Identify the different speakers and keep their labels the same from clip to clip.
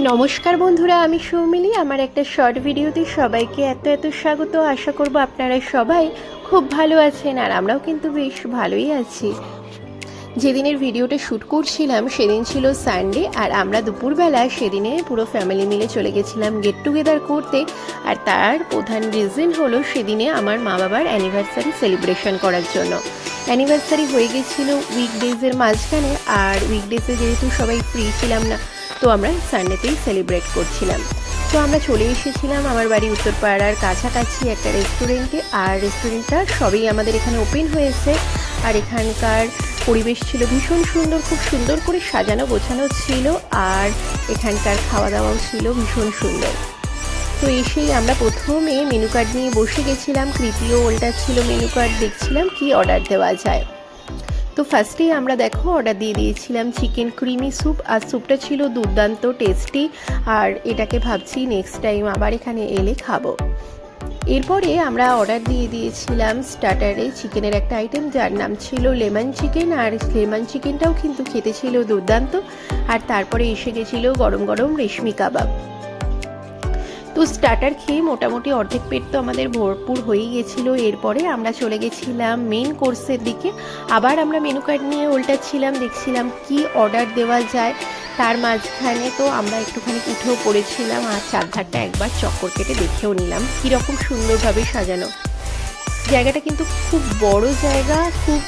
Speaker 1: নমস্কার বন্ধুরা, আমি সৌমিলি। আমার একটা শর্ট ভিডিওতে সবাইকে এত স্বাগত। আশা করব আপনারা সবাই খুব ভালো আছেন, আর আমরাও কিন্তু বেশ ভালোই আছি। যেদিনের ভিডিওটা শ্যুট করছিলাম সেদিন ছিল সানডে, আর আমরা দুপুরবেলা সেদিনে পুরো ফ্যামিলি মিলে চলে গেছিলাম গেট টুগেদার করতে। আর তার প্রধান রিজন হলো সেদিনে আমার মা বাবার অ্যানিভার্সারি সেলিব্রেশন করার জন্য। অ্যানিভার্সারি হয়ে গেছিল উইকডেজের মাঝখানে, আর উইকডেজে যেহেতু সবাই ফ্রি ছিলাম না, তো আমরা সানডেতেই সেলিব্রেট করছিলাম। তো আমরা চলে এসেছিলাম আমার বাড়ি উত্তরপাড়ার কাছাকাছি একটা রেস্টুরেন্টে, আর রেস্টুরেন্টটা সবই আমাদের এখানে ওপেন হয়েছে। আর এখানকার পরিবেশ ছিল ভীষণ সুন্দর, খুব সুন্দর করে সাজানো গোছানো ছিল, আর এখানকার খাওয়া দাওয়াও ছিল ভীষণ সুন্দর। তো এসেই আমরা প্রথমে মেনু কার্ড নিয়ে বসে গেছিলাম। কৃতিও ওল্টা ছিল মেনু কার্ড, দেখছিলাম কি অর্ডার দেওয়া যায়। তো ফার্স্টেই আমরা দেখো অর্ডার দিয়ে দিয়েছিলাম চিকেন ক্রিমি স্যুপ, আর স্যুপটা ছিল দুর্দান্ত টেস্টি, আর এটাকে ভাবছি নেক্সট টাইম আবার এখানে এলে খাবো। এরপরে আমরা অর্ডার দিয়ে দিয়েছিলাম স্টার্টারে চিকেনের একটা আইটেম যার নাম ছিল লেমন চিকেন, আর লেমন চিকেনটাও কিন্তু খেতে ছিল দুর্দান্ত। আর তারপরে এসে গেছিলো গরম গরম রেশমি কাবাব। তো স্টার্টার খেয়ে মোটামুটি অর্ধেক পেট তো আমাদের ভরপুর হয়ে গেছিলো। এরপরে আমরা চলে গেছিলাম মেন কোর্সের দিকে। আবার আমরা মেনু কার্ড নিয়ে উল্টাচ্ছিলাম, দেখছিলাম কি অর্ডার দেওয়া যায়। তার মাঝখানে তো আমরা একটুখানি উঠেও পড়েছিলাম, আর চারধারটা একবার চক্কর কেটে দেখেও নিলাম কীরকম সুন্দরভাবে সাজানো। জায়গাটা কিন্তু খুব বড় জায়গা, খুব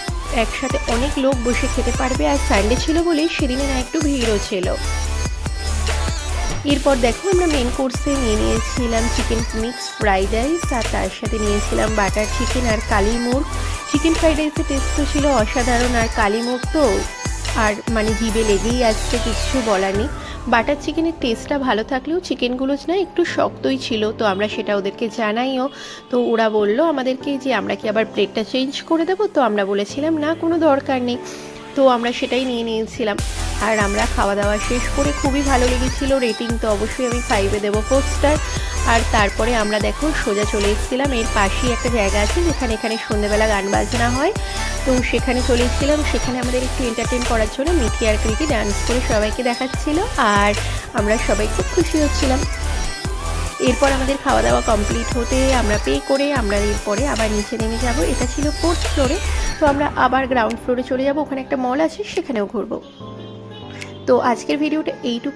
Speaker 1: একসাথে অনেক লোক বসে খেতে পারবে, আর সানডে ছিল বলেই সেদিনে না একটু ভিড়ও ছিল। এরপর দেখো আমরা মেন কোর্সে নিয়েছিলাম চিকেন মিক্স ফ্রাইড রাইস, আর তার সাথে নিয়েছিলাম বাটার চিকেন আর কালিমুর। চিকেন ফ্রাইড রাইসের টেস্ট তো ছিল অসাধারণ, আর কালিমুর তো আর মানে জিভে লেগেই আসছে, কিছু বলার নেই। বাটার চিকেনের টেস্টটা ভালো থাকলেও চিকেনগুলো না একটু শক্তই ছিল, তো আমরা সেটা ওদেরকে জানাইও। তো ওরা বললো আমাদেরকে যে আমরা কি আবার প্লেটটা চেঞ্জ করে দেবো, তো আমরা বলেছিলাম না, কোনো দরকার নেই। তো আমরা সেটাই নিয়ে নিয়েছিলাম। আর আমরা খাওয়া দাওয়া শেষ করে খুবই ভালো লেগেছিল। রেটিং তো অবশ্যই আমি 5-এ দেবো 4 স্টার। আর তারপরে আমরা দেখো সোজা চলে এসেছিলাম, এর পাশেই একটা জায়গা আছে যেখানে সন্ধ্যেবেলা গান বাজনা হয়, তো সেখানে চলে এসেছিলাম। সেখানে আমাদের একটু এন্টারটেন করার জন্য মিঠি আর কৃতি ডান্স করে সবাইকে দেখাচ্ছিল, আর আমরা সবাই খুব খুশি হচ্ছিলাম। এরপর আমাদের খাওয়া দাওয়া কমপ্লিট হতে আমরা পে করে আমরা এরপরে আবার নিচে নেমে যাব। এটা ছিল 4th ফ্লোরে, তো আমরা আবার গ্রাউন্ড ফ্লোরে চলে যাব, ওখানে একটা মল আছে সেখানেও ঘুরবো। তো আজকের ভিডিওটা এইটুকু।